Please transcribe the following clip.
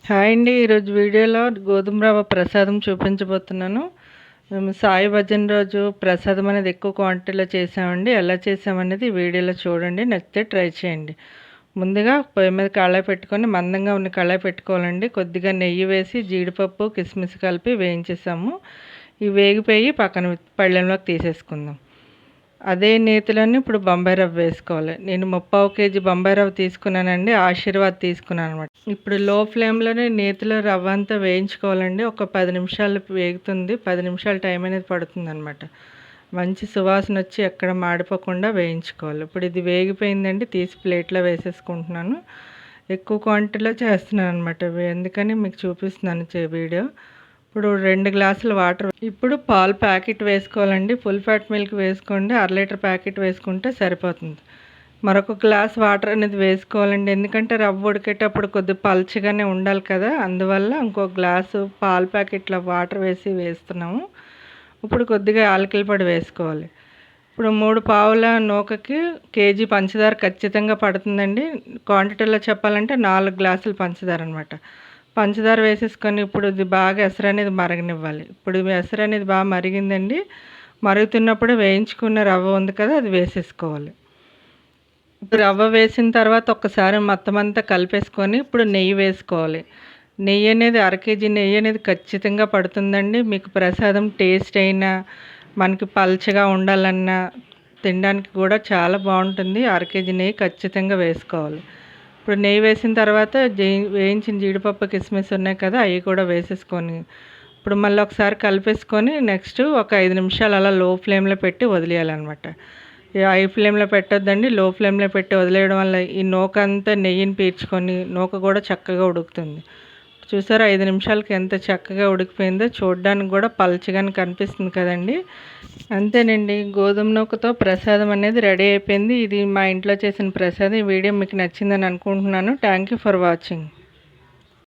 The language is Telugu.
హాయ్ అండి. ఈరోజు వీడియోలో గోధుమ రవ్వ ప్రసాదం చూపించబోతున్నాను. మేము సాయి భజన రోజు ప్రసాదం అనేది ఎక్కువ క్వాంటిటీలో చేసామండి. ఎలా చేసామనేది ఈ వీడియోలో చూడండి. నచ్చితే ట్రై చేయండి. ముందుగా పొయ్యి మీద కళాయి పెట్టుకొని మందంగా ఉన్న కళాయి పెట్టుకోవాలండి. కొద్దిగా నెయ్యి వేసి జీడిపప్పు కిస్మిస్ కలిపి వేయించేసాము. ఇవి వేగిపోయి పక్కన పళ్ళెంలోకి తీసేసుకుందాం. అదే నేతిలోని ఇప్పుడు బొంబాయి రవ్వ వేసుకోవాలి. నేను 3/4 కేజీ బొంబాయి రవ్వ తీసుకున్నానండి. ఆశీర్వాద్ తీసుకున్నాను అనమాట. ఇప్పుడు లో ఫ్లేమ్లోనే నేతిలో రవ్వ అంతా వేయించుకోవాలండి. ఒక 10 నిమిషాలు వేగుతుంది. 10 నిమిషాలు టైం అనేది పడుతుంది అనమాట. మంచి సువాసన వచ్చి ఎక్కడ మాడిపోకుండా వేయించుకోవాలి. ఇప్పుడు ఇది వేగిపోయిందండి. తీసి ప్లేట్లో వేసేసుకుంటున్నాను. ఎక్కువ క్వాంటిటీలో చేస్తున్నాను అనమాట. ఎందుకని మీకు చూపిస్తున్నాను వీడియో. ఇప్పుడు 2 గ్లాసుల వాటర్. ఇప్పుడు పాలు ప్యాకెట్ వేసుకోవాలండి. ఫుల్ ఫ్యాట్ మిల్క్ వేసుకోండి. 1/2 లీటర్ ప్యాకెట్ వేసుకుంటే సరిపోతుంది. మరొక గ్లాస్ వాటర్ అనేది వేసుకోవాలండి. ఎందుకంటే రవ్వ ఉడికేటప్పుడు కొద్దిగా పల్చగానే ఉండాలి కదా, అందువల్ల ఇంకో గ్లాసు పాలు ప్యాకెట్ల వాటర్ వేస్తున్నాము. ఇప్పుడు కొద్దిగా యాలకుల పొడి వేసుకోవాలి. ఇప్పుడు 3 పావుల నూకకి కేజీ పంచదార ఖచ్చితంగా పడుతుందండి. క్వాంటిటీలో చెప్పాలంటే 4 గ్లాసులు పంచదార అనమాట. పంచదార వేసేసుకొని ఇప్పుడు ఇది బాగా ఎసరు అనేది మరగనివ్వాలి. ఇప్పుడు ఎసరు అనేది బాగా మరిగిందండి. మరుగుతున్నప్పుడు వేయించుకున్న రవ్వ ఉంది కదా, అది వేసేసుకోవాలి. ఇప్పుడు రవ్వ వేసిన తర్వాత ఒక్కసారి మొత్తం అంతా కలిపేసుకొని ఇప్పుడు నెయ్యి వేసుకోవాలి. నెయ్యి అనేది 1/2 కేజీ నెయ్యి అనేది ఖచ్చితంగా పడుతుందండి. మీకు ప్రసాదం టేస్ట్ అయినా, మనకి పల్చగా ఉండాలన్నా, తినడానికి కూడా చాలా బాగుంటుంది. 1/2 కేజీ నెయ్యి ఖచ్చితంగా వేసుకోవాలి. ఇప్పుడు నెయ్యి వేసిన తర్వాత వేయించిన జీడిపప్పు కిస్మిస్ ఉన్నాయి కదా, అవి కూడా వేసేసుకొని ఇప్పుడు మళ్ళీ ఒకసారి కలిపేసుకొని నెక్స్ట్ ఒక 5 నిమిషాలు అలా లో ఫ్లేమ్లో పెట్టి వదిలేయాలన్నమాట. హై ఫ్లేమ్లో పెట్టొద్దండి. లో ఫ్లేమ్లో పెట్టి వదిలేయడం వల్ల ఈ నూక అంతా నెయ్యిని పీల్చుకొని నూక కూడా చక్కగా ఉడుకుతుంది. చూసారా 5 నిమిషాలకి ఎంత చక్కగా ఉడికిపోయిందో. చూడడానికి కూడా పల్చగానే కనిపిస్తుంది కదండి. అంతేనండి, గోధుమ నూకతో ప్రసాదం అనేది రెడీ అయిపోయింది. ఇది మా ఇంట్లో చేసిన ప్రసాదం. ఈ వీడియో మీకు నచ్చిందని అనుకుంటున్నాను. Thank you for watching.